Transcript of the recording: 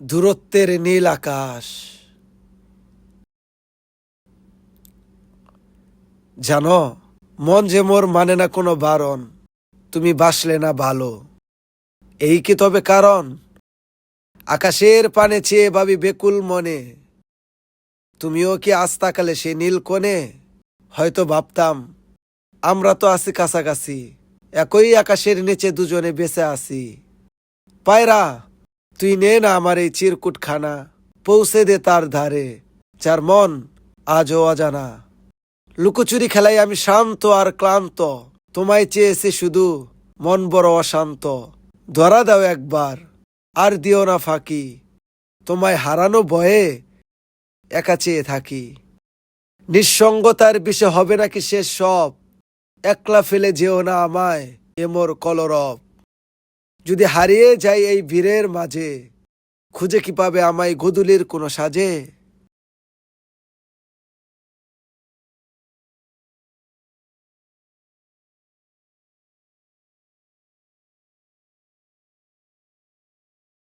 দূরত্বের নীল আকাশ। জানো, মন যে মোর মানে না কোনো বারণ, তুমি বাসলে না ভালো, এই কি তবে কারণ? আকাশের পানে চেয়ে ভাবি বেকুল মনে, তুমিও কি আজ তাকালে সে নীল কোণে? হয়তো ভাবতাম আমরা তো আছি কাছাকাছি, একই আকাশের নিচে দুজনে বেঁচে আছি। পায়রা, তুই নে না আমার এই চিরকুট খানা, পৌঁছে দে তার ধারে, যার মন আজও অজানা। লুকোচুরি খেলায় আমি শান্ত আর ক্লান্ত, তোমায় চেয়েছে শুধু মন বড় অশান্ত। ধরা দাও একবার, আর দিও না ফাঁকি, তোমায় হারানো ভয়ে একা চেয়ে থাকি। নিঃসঙ্গতার বিষে হবে নাকি শেষ সব, একলা ফেলে যেও না আমায় এ মোর কলরব। যদি হারিয়ে যাই এই ভিড়ের মাঝে, খুঁজে কি পাবে আমায় গোধূলির কোনো সাজে?